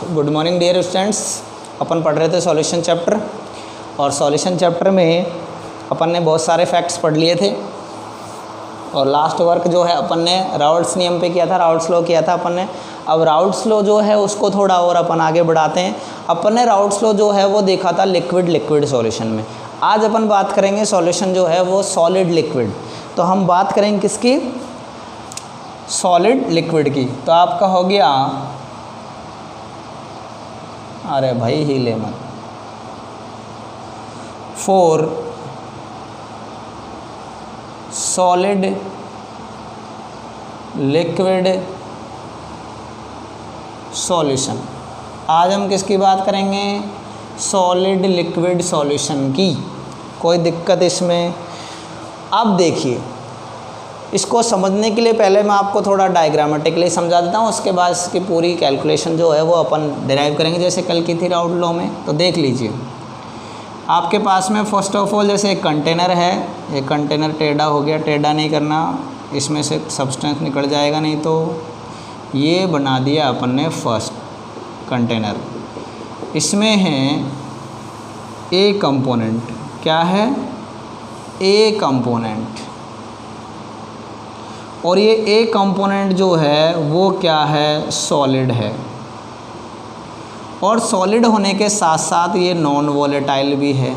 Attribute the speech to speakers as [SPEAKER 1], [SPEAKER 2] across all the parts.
[SPEAKER 1] Good morning dear students. अपन पढ़ रहे थे सॉल्यूशन चैप्टर, और सॉल्यूशन चैप्टर में अपन ने बहुत सारे फैक्ट्स पढ़ लिए थे। और लास्ट वर्क जो है अपन ने राउल्ट्स नियम पे किया था, राउल्ट्स लॉ किया था अपन ने। अब राउल्ट्स लॉ जो है उसको थोड़ा और अपन आगे बढ़ाते हैं। अपन ने राउल्ट्स लॉ जो है वो देखा था लिक्विड लिक्विड सॉल्यूशन में। आज अपन बात करेंगे सॉल्यूशन जो है वो सॉलिड लिक्विड। तो हम बात करेंगे किसकी? सॉलिड लिक्विड की। तो आपका हो गया, अरे भाई हिले मत, 4 सॉलिड लिक्विड सॉल्यूशन। आज हम किसकी बात करेंगे? सॉलिड लिक्विड सॉल्यूशन की। कोई दिक्कत इसमें? अब देखिए, इसको समझने के लिए पहले मैं आपको थोड़ा डायग्रामेटिकली समझा देता हूँ, उसके बाद इसकी पूरी कैलकुलेशन जो है वो अपन डिराइव करेंगे जैसे कल की थी राउल्ट लॉ में। तो देख लीजिए, आपके पास में फर्स्ट ऑफ ऑल जैसे एक कंटेनर है, एक कंटेनर टेढ़ा हो गया, टेढ़ा नहीं करना, इसमें से सब्सटेंस निकल जाएगा नहीं। तो ये बना दिया अपन ने फर्स्ट कंटेनर। इसमें है ए कंपोनेंट। क्या है? ए कंपोनेंट। और ये ए कंपोनेंट जो है वो क्या है? सॉलिड है। और सॉलिड होने के साथ साथ ये नॉन वोलेटाइल भी है।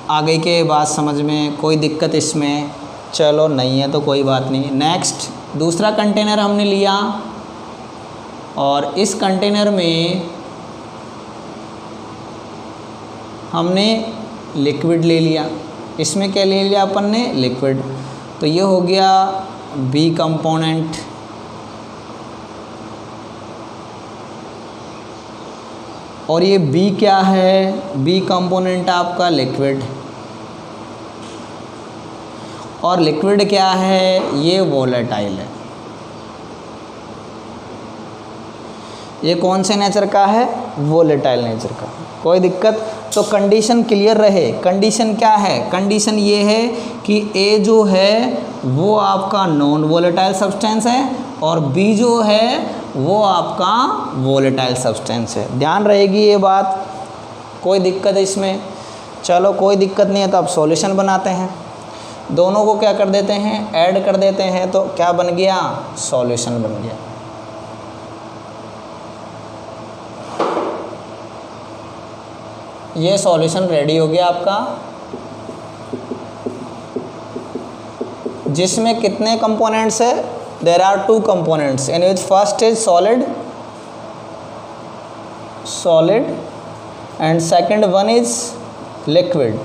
[SPEAKER 1] आगे के बात समझ में कोई दिक्कत इसमें? चलो नहीं है तो कोई बात नहीं। नेक्स्ट, दूसरा कंटेनर हमने लिया और इस कंटेनर में हमने लिक्विड ले लिया। इसमें क्या ले लिया अपन ने? लिक्विड। तो ये हो गया बी कंपोनेंट। और ये बी क्या है? बी कंपोनेंट आपका लिक्विड। और लिक्विड क्या है? ये वोलेटाइल है। ये कौन से नेचर का है? वोलेटाइल नेचर का। कोई दिक्कत? तो कंडीशन क्लियर रहे। कंडीशन क्या है? कंडीशन ये है कि ए जो है वो आपका नॉन वोलेटाइल सब्सटेंस है और बी जो है वो आपका वोलेटाइल सब्सटेंस है। ध्यान रहेगी ये बात। कोई दिक्कत है इसमें? चलो कोई दिक्कत नहीं है। तो अब सॉल्यूशन बनाते हैं। दोनों को क्या कर देते हैं? ऐड कर देते हैं। तो क्या बन गया? सॉल्यूशन बन गया। ये सॉल्यूशन रेडी हो गया आपका, जिसमें कितने कंपोनेंट्स है? There are 2 components in which first is solid and second one is liquid.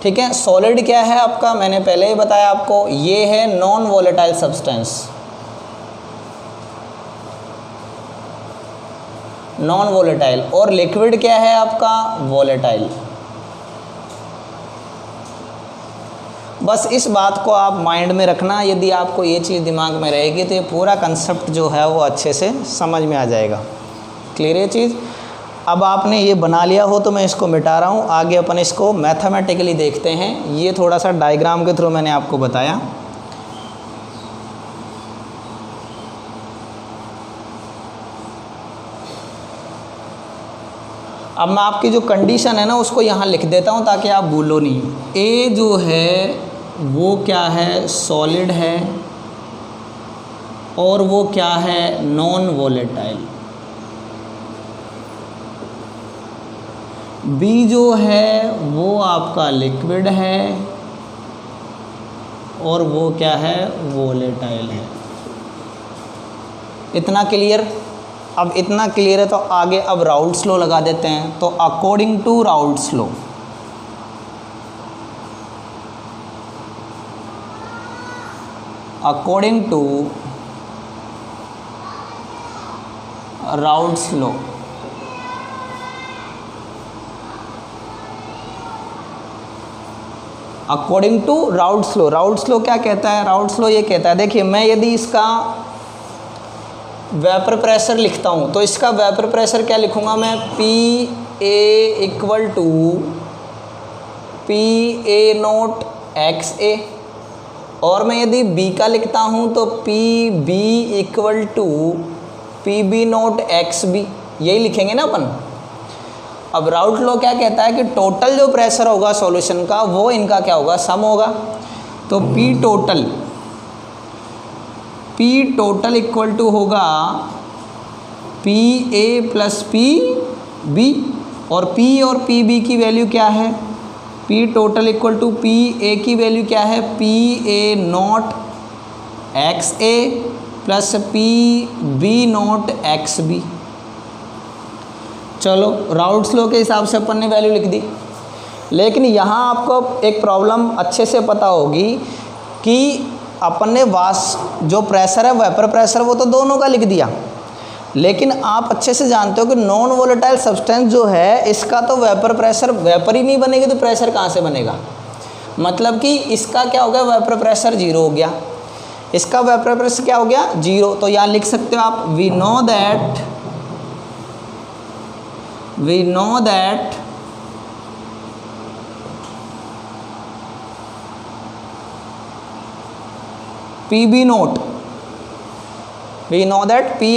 [SPEAKER 1] ठीक है। सॉलिड क्या है आपका? मैंने पहले ही बताया आपको, ये है non volatile substance, non volatile. और लिक्विड क्या है आपका? वोलेटाइल। बस इस बात को आप माइंड में रखना। यदि आपको ये चीज़ दिमाग में रहेगी तो ये पूरा कंसेप्ट जो है वो अच्छे से समझ में आ जाएगा। क्लियर ये चीज़? अब आपने ये बना लिया हो तो मैं इसको मिटा रहा हूँ। आगे अपन इसको मैथमेटिकली देखते हैं। ये थोड़ा सा डायग्राम के थ्रू मैंने आपको बताया। अब मैं आपकी जो कंडीशन है ना उसको यहाँ लिख देता हूँ ताकि आप भूलो नहीं। ए जो है वो क्या है? सॉलिड है। और वो क्या है? Non volatile. बी जो है वो आपका लिक्विड है और वो क्या है? वोलेटाइल है। इतना क्लियर? अब इतना क्लियर है तो आगे अब राउल्ट्स लॉ लगा देते हैं। तो according to Raoult's law, according to Raoult's law, according to Raoult's law, Raoult's law क्या कहता है? राउल्ट्स लॉ ये कहता है, देखिए मैं यदि इसका वेपर प्रेशर लिखता हूँ तो इसका वेपर प्रेशर क्या लिखूँगा मैं? P A equal to P A naught x A. और मैं यदि b का लिखता हूँ तो P B equal to P B naught x B, यही लिखेंगे ना अपन। अब राउट लॉ क्या कहता है कि टोटल जो प्रेशर होगा सॉल्यूशन का वो इनका क्या होगा, सम होगा। तो पी टोटल इक्वल टू होगा P A plus P B, और पी बी की वैल्यू क्या है, P total equal to P A की वैल्यू क्या है, P A naught x A plus P B naught x B. चलो राउट्स लॉ के हिसाब से अपन ने वैल्यू लिख दी। लेकिन यहाँ आपको एक प्रॉब्लम अच्छे से पता होगी कि अपन ने जो प्रेशर है वेपर प्रेशर वो तो दोनों का लिख दिया, लेकिन आप अच्छे से जानते हो कि नॉन वोलेटाइल सब्सटेंस जो है इसका तो वेपर प्रेशर, वेपर ही नहीं बनेगी तो प्रेशर कहाँ से बनेगा। मतलब कि इसका क्या हो गया, वेपर प्रेशर जीरो हो गया, इसका वेपर प्रेशर क्या हो गया, जीरो। तो यहाँ लिख सकते हो आप we know that P B naught, we know that P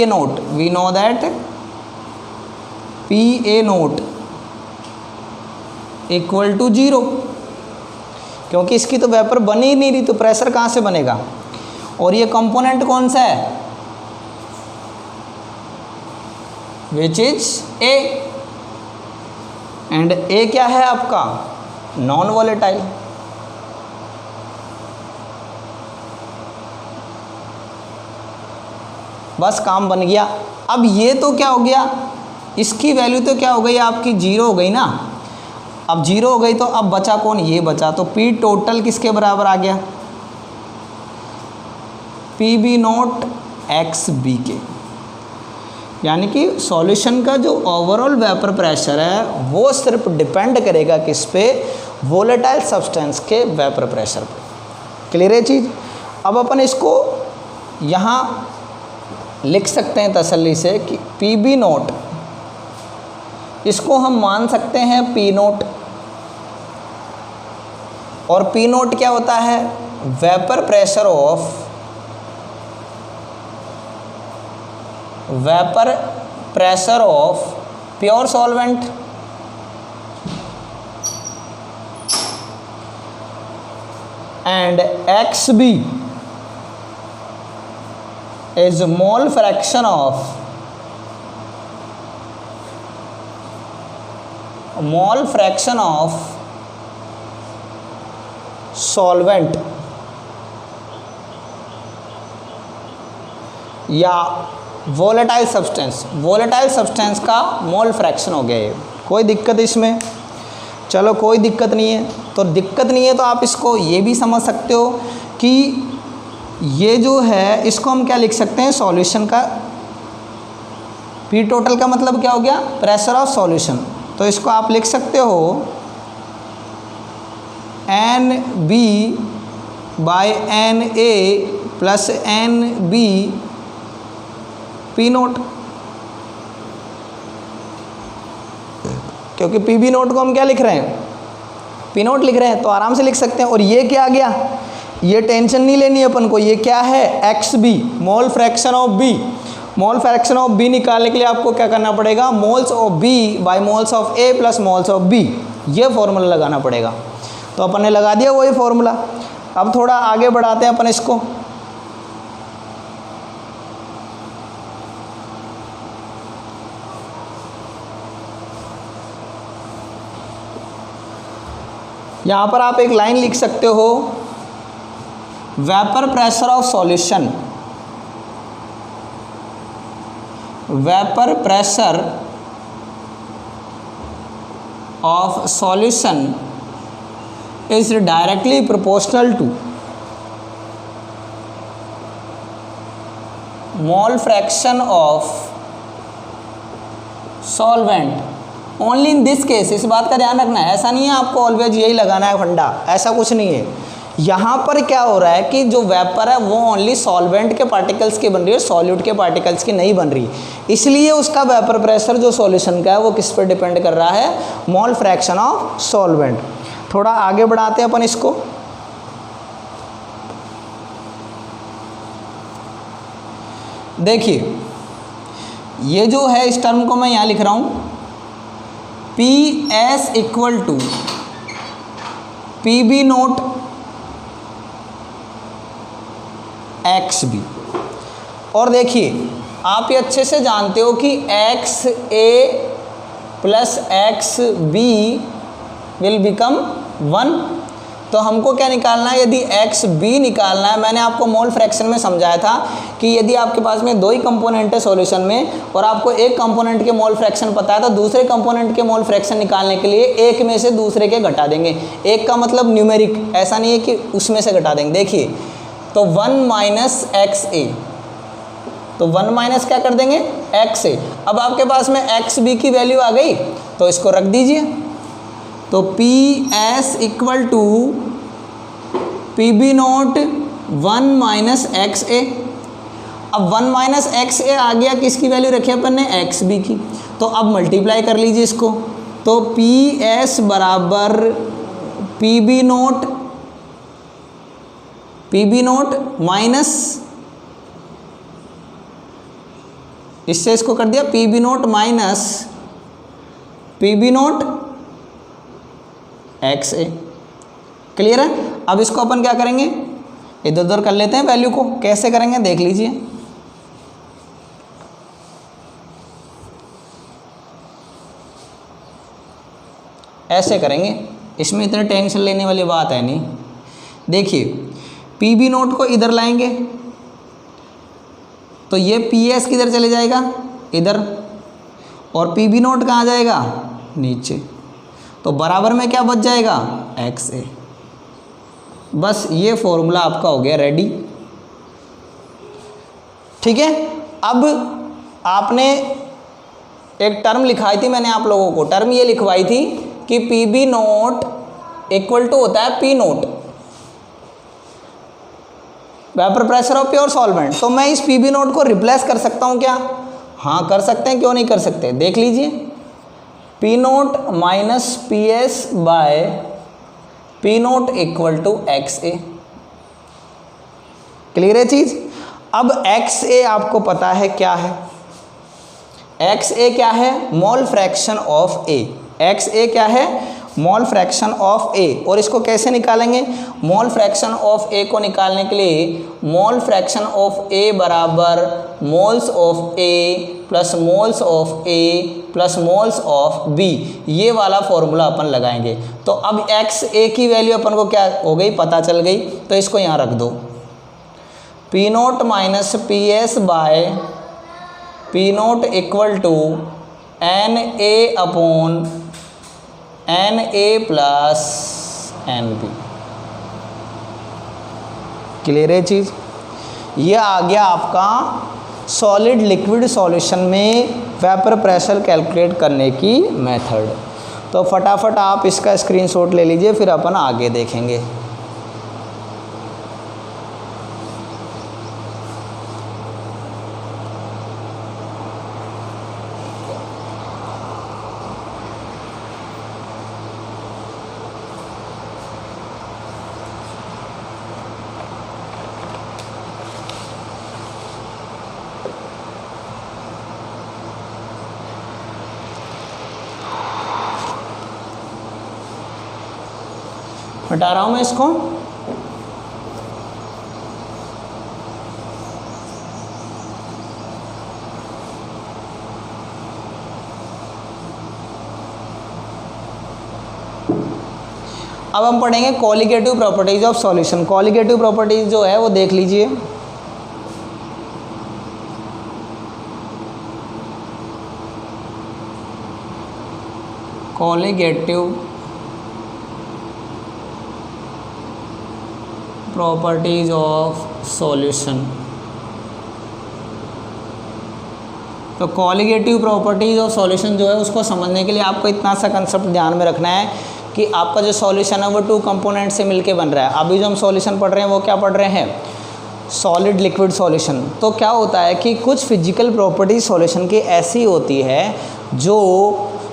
[SPEAKER 1] A naught equal to zero, क्योंकि इसकी तो वेपर बनी ही नहीं रही तो प्रेशर कहाँ से बनेगा। और ये कंपोनेंट कौन सा है, which is A, and A क्या है आपका, नॉन वोलेटाइल। बस काम बन गया। अब ये तो क्या हो गया, इसकी वैल्यू तो क्या हो गई आपकी, जीरो हो गई ना। अब जीरो हो गई तो अब बचा कौन, ये बचा। तो पी टोटल किसके बराबर आ गया, P B naught x B के। यानी कि सॉल्यूशन का जो ओवरऑल वेपर प्रेशर है वो सिर्फ डिपेंड करेगा किस पे, वोलेटाइल सब्सटेंस के वेपर प्रेशर पे। क्लियर है चीज़। अब अपन इसको यहाँ लिख सकते हैं तसल्ली से कि पी बी नोट, इसको हम मान सकते हैं पी नोट, और पी नोट क्या होता है, vapour pressure of pure solvent, and x B is mole fraction of solvent या वोलेटाइल सब्सटेंस का मोल फ्रैक्शन हो गया ये। कोई दिक्कत इसमें, चलो कोई दिक्कत नहीं है। तो दिक्कत नहीं है तो आप इसको ये भी समझ सकते हो कि ये जो है इसको हम क्या लिख सकते हैं, सॉल्यूशन का पी टोटल का मतलब क्या हो गया, प्रेशर ऑफ सॉल्यूशन। तो इसको आप लिख सकते हो n B by n A plus N B P naught, क्योंकि पी बी नोट को हम क्या लिख रहे हैं, पी नोट लिख रहे हैं, तो आराम से लिख सकते हैं। और ये क्या आ गया, ये टेंशन नहीं लेनी अपन को, ये क्या है, x B, mole fraction of B. Mole fraction of B निकालने के लिए आपको क्या करना पड़ेगा, moles of B by moles of A plus moles of B, ये फॉर्मूला लगाना पड़ेगा। तो अपन ने लगा दिया वही फॉर्मूला। अब थोड़ा आगे बढ़ाते हैं अपन इसको। यहाँ पर आप एक लाइन लिख सकते हो, vapour pressure of solution, vapour pressure of solution is directly proportional to mole fraction of solvent only in this case. इस बात का ध्यान रखना है, ऐसा नहीं है आपको ऑलवेज यही लगाना है फंडा, ऐसा कुछ नहीं है। यहाँ पर क्या हो रहा है कि जो वेपर है वो ओनली सॉल्वेंट के पार्टिकल्स की बन रही है, सॉल्यूट के पार्टिकल्स की नहीं बन रही, इसलिए उसका वेपर प्रेशर जो सॉल्यूशन का है वो किस पर डिपेंड कर रहा है, मोल फ्रैक्शन ऑफ सॉल्वेंट। थोड़ा आगे बढ़ाते हैं अपन इसको। देखिए ये जो है इस टर्म को मैं यहाँ लिख रहा हूँ P S equal to P B naught x B. और देखिए आप ये अच्छे से जानते हो कि x A plus x B will become 1। तो हमको क्या निकालना है, यदि एक्स बी निकालना है, मैंने आपको मोल फ्रैक्शन में समझाया था कि यदि आपके पास में 2 ही कंपोनेंट है सॉल्यूशन में और आपको एक कंपोनेंट के मोल फ्रैक्शन पता है तो दूसरे कंपोनेंट के मोल फ्रैक्शन निकालने के लिए एक में से दूसरे के घटा देंगे। एक का मतलब न्यूमेरिक, ऐसा नहीं है कि उसमें से घटा देंगे। देखिए तो 1 माइनस एक्स ए, तो 1 माइनस क्या कर देंगे एक्स ए। अब आपके पास में एक्स बी की वैल्यू आ गई तो इसको रख दीजिए। तो P S equal to P B naught 1 minus x A. अब 1 माइनस एक्स ए आ गया, किसकी वैल्यू रखी अपन ने एक्स बी की। तो अब मल्टीप्लाई कर लीजिए इसको। तो पी एस बराबर पी बी नोट माइनस, इससे इसको कर दिया P B naught minus P B naught x A. Clear है। अब इसको अपन क्या करेंगे, इधर उधर कर लेते हैं वैल्यू को। कैसे करेंगे देख लीजिए। ऐसे करेंगे, इसमें इतने टेंशन लेने वाली बात है नहीं। देखिए पी बी नोट को इधर लाएंगे तो ये पी एस किधर चले जाएगा इधर, और पी बी नोट कहाँ जाएगा नीचे। तो बराबर में क्या बच जाएगा एक्स ए। बस ये फॉर्मूला आपका हो गया रेडी। ठीक है। अब आपने एक टर्म लिखाई थी मैंने आप लोगों को, टर्म ये लिखवाई थी कि P B naught equal to होता है P naught, vapour pressure of pure solvent. तो मैं इस पी बी नोट को रिप्लेस कर सकता हूँ क्या? हाँ कर सकते हैं, क्यों नहीं कर सकते। देख लीजिए P naught minus P S by P naught equal to X A. Clear है चीज। अब एक्स ए आपको पता है क्या है, एक्स ए क्या है mole fraction of A. X A क्या है मोल फ्रैक्शन ऑफ ए। और इसको कैसे निकालेंगे, मोल फ्रैक्शन ऑफ ए को निकालने के लिए मोल फ्रैक्शन ऑफ ए बराबर moles of A plus moles of A plus moles of B, ये वाला फॉर्मूला अपन लगाएंगे। तो अब एक्स ए की वैल्यू अपन को क्या हो गई पता चल गई, तो इसको यहाँ रख दो। P naught minus P S by P naught equal to N A upon N A plus N B. Clear है चीज़। ये आ गया आपका सॉलिड लिक्विड सॉल्यूशन में वेपर प्रेशर कैलकुलेट करने की मेथड। तो फटाफट आप इसका स्क्रीनशॉट ले लीजिए, फिर अपन आगे देखेंगे। हटा रहा हूं मैं इसको। अब हम पढ़ेंगे colligative properties of solution. Colligative properties जो है वो देख लीजिए। Colligative properties of solution. तो कॉलिगेटिव प्रॉपर्टीज ऑफ सॉल्यूशन जो है उसको समझने के लिए आपको इतना सा कंसेप्ट ध्यान में रखना है कि आपका जो सॉल्यूशन है वो 2 कंपोनेंट से मिलके बन रहा है। अभी जो हम सॉल्यूशन पढ़ रहे हैं वो क्या पढ़ रहे हैं, सॉलिड लिक्विड सॉल्यूशन। तो क्या होता है कि कुछ फिजिकल प्रॉपर्टीज सॉल्यूशन की ऐसी होती है जो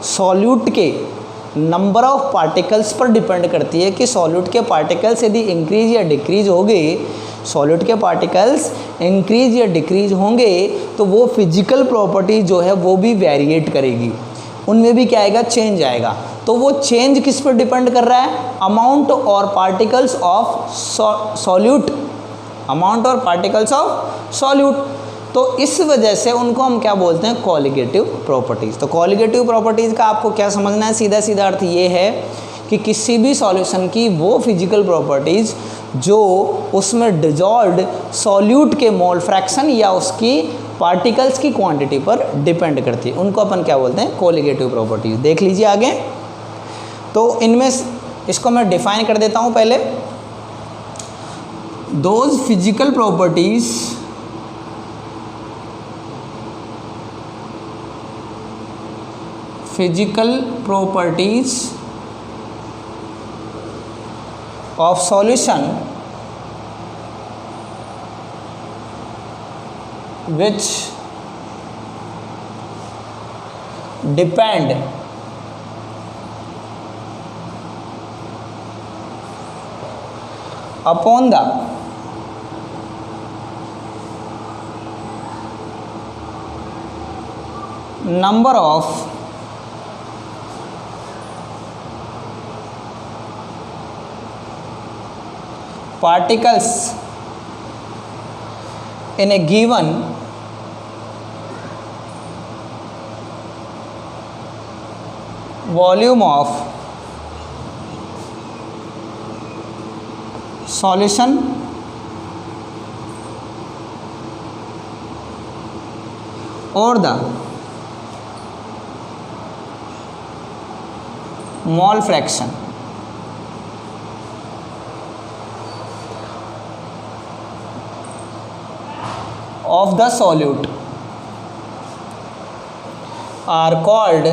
[SPEAKER 1] सॉल्यूट के नंबर ऑफ पार्टिकल्स पर डिपेंड करती है कि सॉल्यूट के पार्टिकल्स यदि इंक्रीज या डिक्रीज हो गए सॉलिड के पार्टिकल्स इंक्रीज या डिक्रीज होंगे तो वो फिजिकल प्रॉपर्टी जो है वो भी वेरिएट करेगी, उनमें भी क्या आएगा, चेंज आएगा। तो वो चेंज किस पर डिपेंड कर रहा है, अमाउंट और पार्टिकल्स ऑफ सॉल्यूट, अमाउंट और पार्टिकल्स ऑफ सॉल्यूट। तो इस वजह से उनको हम क्या बोलते हैं, कॉलिगेटिव प्रॉपर्टीज़। तो कॉलिगेटिव प्रॉपर्टीज़ का आपको क्या समझना है, सीधा सीधा अर्थ ये है कि किसी भी सॉल्यूशन की वो फिजिकल प्रॉपर्टीज़ जो उसमें डिजॉल्व्ड सॉल्यूट के मोल फ्रैक्शन या उसकी पार्टिकल्स की क्वांटिटी पर डिपेंड करती है, उनको अपन क्या बोलते हैं, कॉलिगेटिव प्रॉपर्टीज़। देख लीजिए आगे। तो इनमें इसको मैं डिफाइन कर देता हूँ पहले। Those physical properties of solution which depend upon the number of particles in a given volume of solution or the mole fraction of the solute are called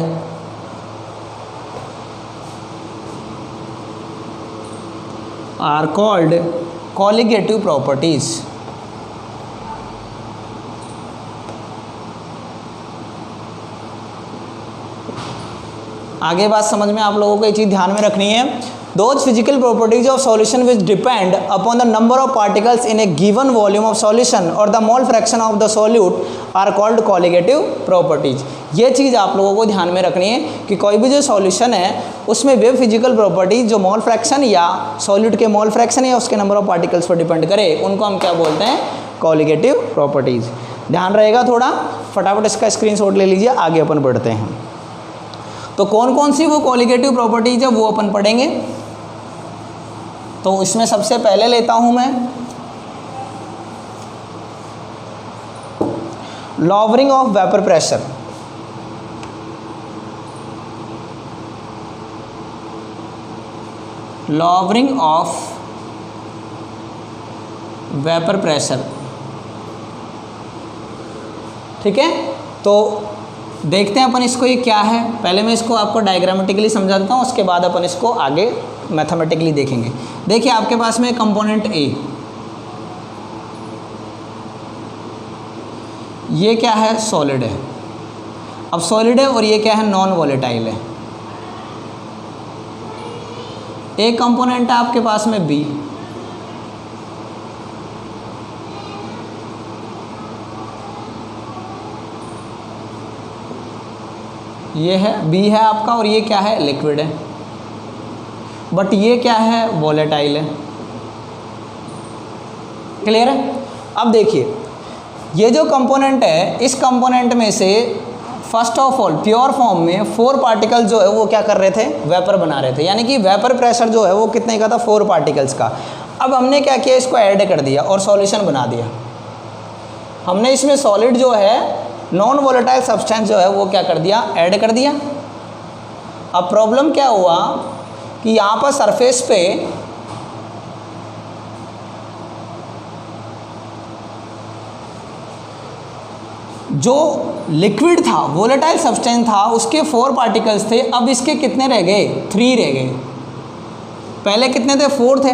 [SPEAKER 1] colligative properties। आगे बात समझ में आप लोगों को ये चीज़ ध्यान में रखनी है। Those physical properties of solution which depend upon the number of particles in a given volume of solution or the mole fraction of the solute are called colligative properties। ये चीज़ आप लोगों को ध्यान में रखनी है कि कोई भी जो सॉल्यूशन है उसमें वे फिजिकल प्रॉपर्टीज जो मोल फ्रैक्शन या सॉल्यूट के मोल फ्रैक्शन या उसके नंबर ऑफ पार्टिकल्स पर डिपेंड करे, उनको हम क्या बोलते हैं, कॉलिगेटिव प्रॉपर्टीज़। ध्यान रहेगा थोड़ा, फटाफट इसका स्क्रीनशॉट ले लीजिए, आगे अपन बढ़ते हैं। तो कौन कौन सी वो कॉलिगेटिव प्रॉपर्टीज है वो अपन पढ़ेंगे। तो इसमें सबसे पहले लेता हूं मैं lowering of vapour pressure. Lowering of vapour pressure, ठीक है। तो देखते हैं अपन इसको ये क्या है। पहले मैं इसको आपको डायग्रामेटिकली समझा देता हूँ, उसके बाद अपन इसको आगे मैथमेटिकली देखेंगे। देखिए आपके पास में कंपोनेंट ए, ये क्या है, सॉलिड है। अब सॉलिड है और ये क्या है, नॉन वॉलेटाइल है। एक कंपोनेंट है आपके पास में बी, ये है बी है आपका, और ये क्या है, लिक्विड है। बट ये क्या है, वॉलेटाइल है। क्लियर है। अब देखिए ये जो कंपोनेंट है, इस कंपोनेंट में से first of all pure form में 4 पार्टिकल जो है वो क्या कर रहे थे, वेपर बना रहे थे। यानी कि वेपर प्रेशर जो है वो कितने का था, 4 पार्टिकल्स का। अब हमने क्या किया, इसको ऐड कर दिया और सॉल्यूशन बना दिया। हमने इसमें सॉलिड जो है, नॉन वोलेटाइल सब्सटेंस जो है वो क्या कर दिया, ऐड कर दिया। अब प्रॉब्लम क्या हुआ कि यहाँ पर सरफेस पे जो लिक्विड था, वोलेटाइल सब्सटेंस था, उसके 4 पार्टिकल्स थे। अब इसके कितने रह गए, 3 रह गए। पहले कितने थे, 4 थे।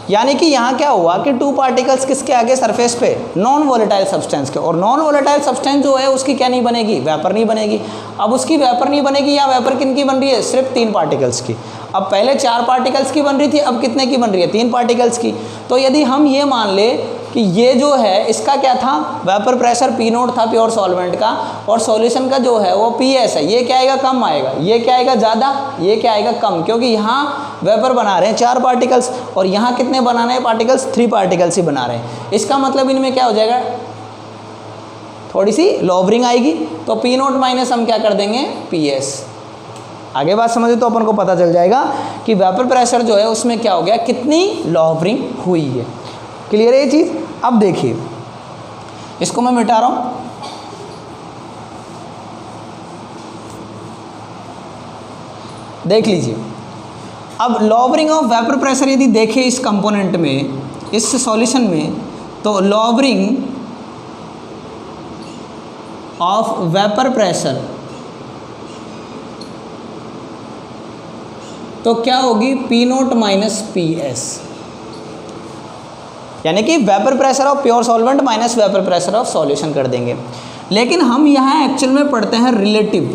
[SPEAKER 1] यानी कि यहाँ क्या हुआ कि 2 पार्टिकल्स किसके आगे, सरफेस पे, नॉन वोलेटाइल सब्सटेंस के। और नॉन वोलेटाइल सब्सटेंस जो है उसकी क्या नहीं बनेगी, वेपर नहीं बनेगी। अब उसकी वेपर नहीं बनेगी, या वेपर किन की बन रही है, सिर्फ 3 पार्टिकल्स की। अब पहले 4 पार्टिकल्स की बन रही थी, अब कितने की बन रही है, 3 पार्टिकल्स की। तो यदि हम ये मान ले कि ये जो है इसका क्या था, वेपर प्रेशर P0 था प्योर सॉल्वेंट का, और सॉल्यूशन का जो है वो PS है, ये क्या आएगा, कम आएगा, ये क्या आएगा, ज़्यादा, ये क्या आएगा, कम, क्योंकि यहाँ वेपर बना रहे हैं 4 पार्टिकल्स और यहाँ कितने बनाने हैं पार्टिकल्स, 3 पार्टिकल्स ही बना रहे हैं। इसका मतलब इनमें क्या हो जाएगा, थोड़ी सी लॉवरिंग आएगी, तो P0 माइनस हम क्या कर देंगे, PS। आगे बात समझे तो अपन को पता चल जाएगा कि वेपर प्रेशर जो है उसमें क्या हो गया, कितनी लॉवरिंग हुई है। क्लियर है ये चीज़। अब देखिए इसको मैं मिटा रहा हूँ, देख लीजिए। अब लॉवरिंग ऑफ वेपर प्रेशर यदि देखें इस कंपोनेंट में, इस सॉल्यूशन में, तो लॉवरिंग ऑफ वेपर प्रेशर तो क्या होगी, P0 माइनस PS, यानी कि vapour pressure of pure solvent minus vapour pressure of solution कर देंगे। लेकिन हम यहाँ एक्चुअल में पढ़ते हैं relative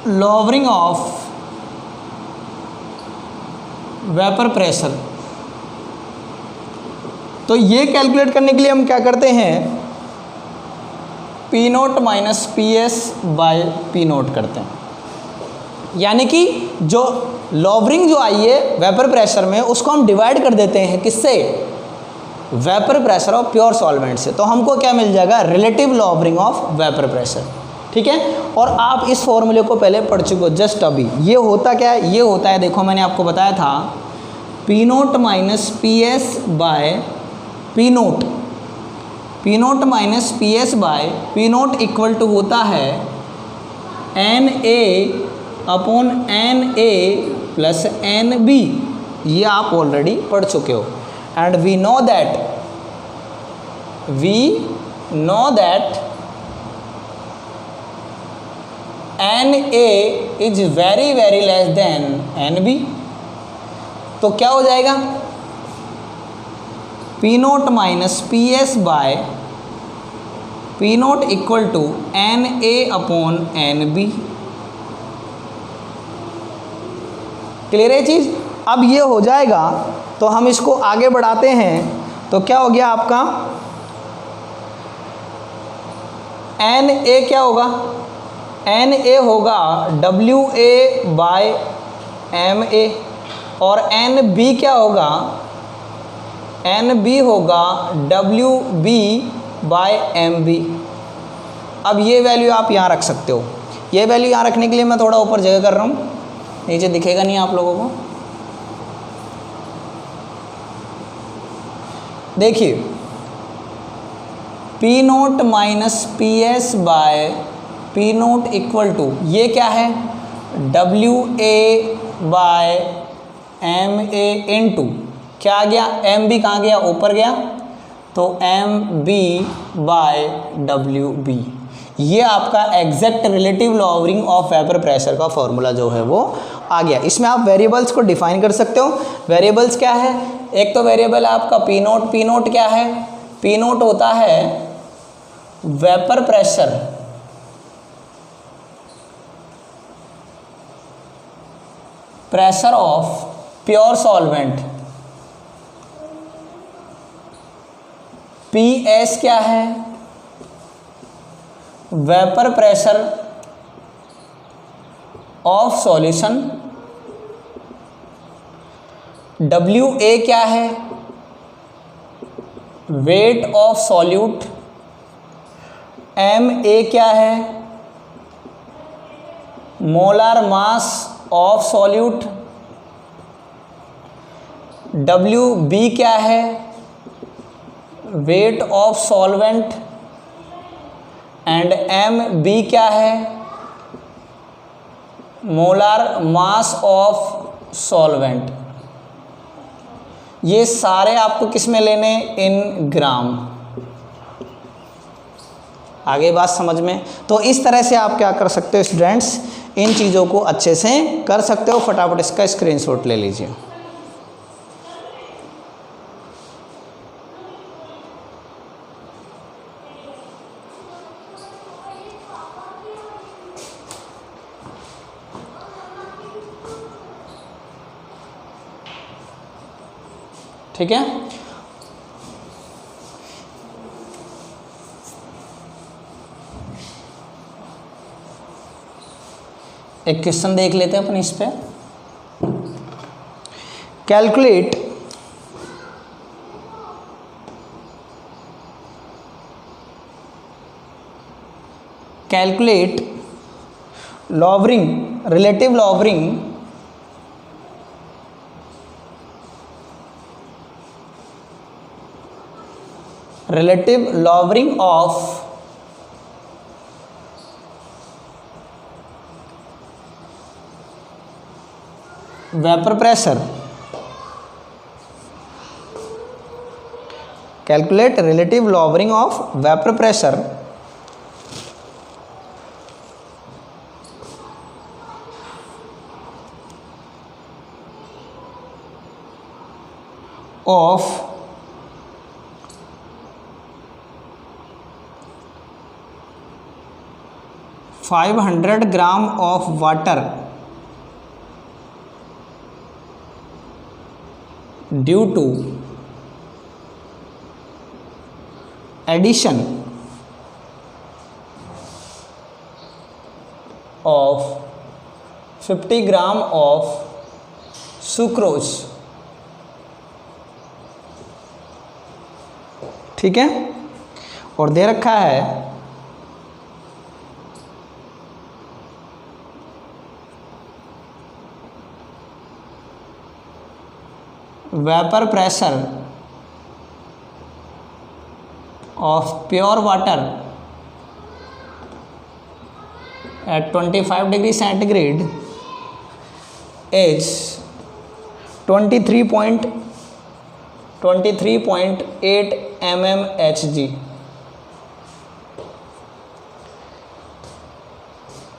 [SPEAKER 1] lowering of vapour pressure. तो ये कैलकुलेट करने के लिए हम क्या करते हैं, P0 minus PS by P0 करते हैं, यानी कि जो लॉवरिंग जो आई है वेपर प्रेशर में उसको हम डिवाइड कर देते हैं किससे, vapour pressure of pure solvent से। तो हमको क्या मिल जाएगा, relative lowering of vapour pressure. ठीक है, और आप इस फॉर्मूले को पहले पढ़ चुके हो जस्ट अभी। ये होता क्या है, ये होता है, देखो मैंने आपको बताया था, P0 minus PS by P0, P0 minus PS by P0 equal to होता है NA upon NA plus NB। ये आप ऑलरेडी पढ़ चुके हो। And we know that NA is very very less than NB। तो क्या हो जाएगा, P0 minus PS by P0 equal to NA upon NB। Clear है चीज़। अब ये हो जाएगा तो हम इसको आगे बढ़ाते हैं, तो क्या हो गया आपका, NA क्या होगा, NA होगा WA बाय MA, और NB क्या होगा, NB होगा WB बाय MB। अब ये वैल्यू आप यहाँ रख सकते हो। ये वैल्यू यहाँ रखने के लिए मैं थोड़ा ऊपर जगह कर रहा हूँ, नीचे दिखेगा नहीं आप लोगों को। देखिए P0 minus PS by P0 equal to, ये क्या है, WA बाय MA इनटू क्या आ गया, MB कहाँ गया, ऊपर गया, तो MB बाय WB। ये आपका exact relative lowering of vapour pressure का फॉर्मूला जो है वो आ गया। इसमें आप वेरिएबल्स को डिफाइन कर सकते हो। वेरिएबल्स क्या है, एक तो वेरिएबल आपका P0, P0 क्या है, P0 होता है vapour pressure of pure solvent. PS क्या है, vapour pressure of solution. WA क्या है, वेट ऑफ सॉल्यूट। MA क्या है, molar mass of solute. WB क्या है, weight of solvent. And MB क्या है, मोलर मास ऑफ सॉल्वेंट। ये सारे आपको किस में लेने, इन ग्राम। आगे बात समझ में। तो इस तरह से आप क्या कर सकते हो स्टूडेंट्स, इन चीज़ों को अच्छे से कर सकते हो। फटाफट इसका स्क्रीनशॉट ले लीजिए। ठीक है। एक क्वेश्चन देख लेते हैं अपन इस पे। Calculate lowering relative lowering of vapor pressure. Calculate relative lowering of vapor pressure of 500 gram of water due to addition of 50 gram of sucrose। ठीक है। और दे रखा है vapour pressure of pure water at 25 degree centigrade is 23.8 mmHg।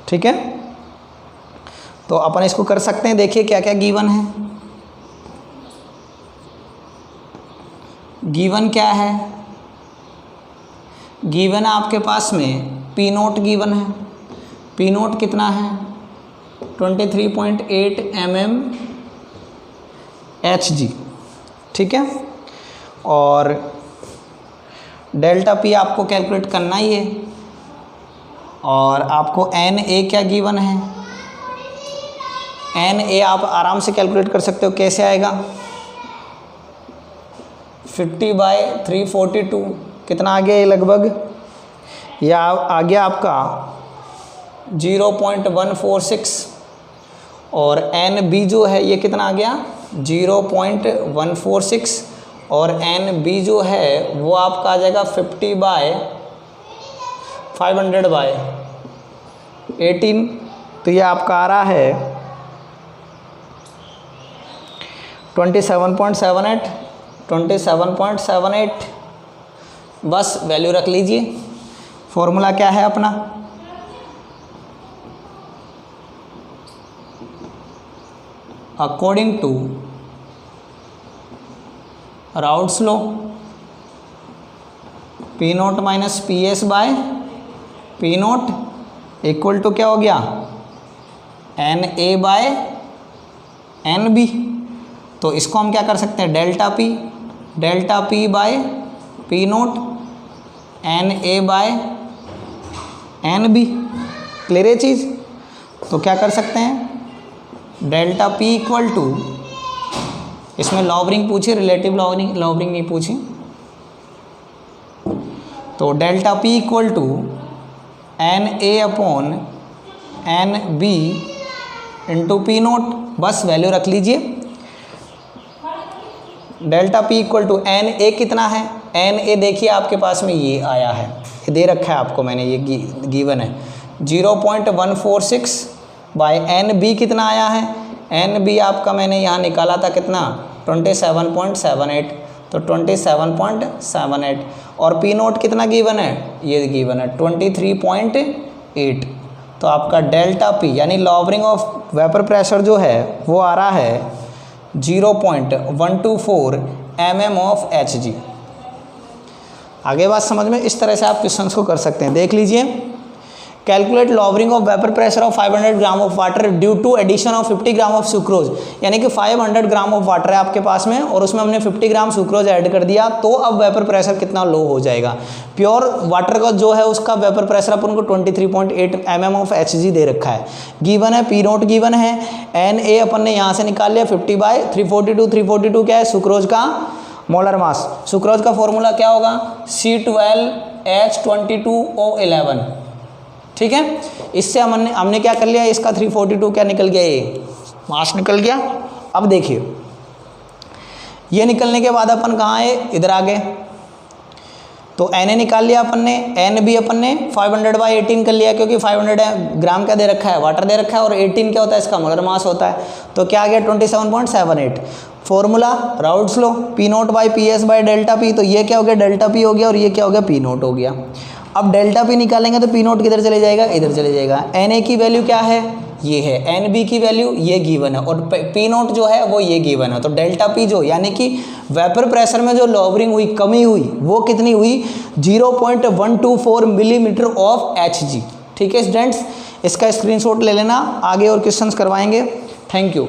[SPEAKER 1] ठीक है। तो अपन इसको कर सकते हैं। देखिए क्या क्या गिवन है। गिवन क्या है? गिवन आपके पास में पी नोट गिवन है। पी नोट कितना है? 23.8 mmHg। ठीक है। और डेल्टा पी आपको कैलकुलेट करना ही है। और आपको एन ए क्या गिवन है? एन ए आप आराम से कैलकुलेट कर सकते हो। कैसे आएगा? 50/342 कितना आ गया ये लगभग? या आ गया आपका 0.146। और एन बी जो है ये कितना आ गया? 0.146। और एन बी जो है वो आपका आ जाएगा 50/500/18। तो ये आपका आ रहा है 27.78। बस वैल्यू रख लीजिए। फॉर्मूला क्या है अपना? According to Raoult's law, P naught minus P S by P naught equal to क्या हो गया? N A by N B. तो इसको हम क्या कर सकते हैं? Delta P by P naught N A by N B. Clear है चीज़? तो क्या कर सकते हैं? डेल्टा पी इक्वल टू, इसमें लॉवरिंग पूछी, रिलेटिव लॉवरिंग नहीं पूछी। तो delta P equal to N A upon N B into P naught. बस वैल्यू रख लीजिए। Delta P equal to N A कितना है? एन ए देखिए आपके पास में ये आया है, ये दे रखा है आपको मैंने, ये गिवन है 0.146 बाय एन बी कितना आया है? एन बी आपका मैंने यहाँ निकाला था कितना? 27.78। तो 27.78। और पी नोट कितना गिवन है? ये गिवन है 23.8। तो आपका डेल्टा पी यानी लॉवरिंग ऑफ वेपर प्रेशर जो है वो आ रहा है 0.124 mm ऑफ Hg। आगे बात समझ में? इस तरह से आप क्वेश्चंस को कर सकते हैं। देख लीजिए, calculate lowering of vapour pressure of 500 gram of water due to addition of 50 gram of sucrose. यानी कि 500 ग्राम ऑफ वाटर है आपके पास में और उसमें हमने 50 ग्राम सुक्रोज ऐड कर दिया, तो अब वेपर प्रेशर कितना लो हो जाएगा। प्योर वाटर का जो है उसका वेपर प्रेशर अपन को 23.8 mm ऑफ Hg दे रखा है। गिवन है, पी नोट गिवन है, Na अपन ने यहाँ से निकाल लिया 50/342। 342 क्या है? सुक्रोज का मोलर मास। सुक्रोज का फॉर्मूला क्या होगा? C12H22O11। ठीक है, इससे हमने क्या कर लिया, इसका 342 क्या निकल गया, ये मास निकल गया। अब देखिए ये निकलने के बाद अपन कहाँ है, इधर आ गए, तो Na निकाल लिया अपन ने, N भी अपन ने 500/18 कर लिया, क्योंकि 500 ग्राम क्या दे रखा है, वाटर दे रखा है, और 18 क्या होता है, इसका मोलर मास होता है। तो क्या आ गया 27.78। Formula Raoult's low, P note by P S by delta P, तो ये क्या हो गया, डेल्टा पी हो गया, और ये क्या हो गया, P नोट हो गया। अब डेल्टा पी निकालेंगे तो P नोट किधर चले जाएगा, इधर चले जाएगा। Na की वैल्यू क्या है, ये है। Nb की वैल्यू ये गिवन है, और P नोट जो है वो ये गिवन है। तो डेल्टा पी जो यानी कि वेपर प्रेशर में जो लॉवरिंग हुई, कमी हुई, वो कितनी हुई, 0.124 मिलीमीटर ऑफ Hg। ठीक है स्टूडेंट्स, इसका स्क्रीनशॉट ले लेना, आगे और क्वेश्चंस करवाएंगे। Thank you.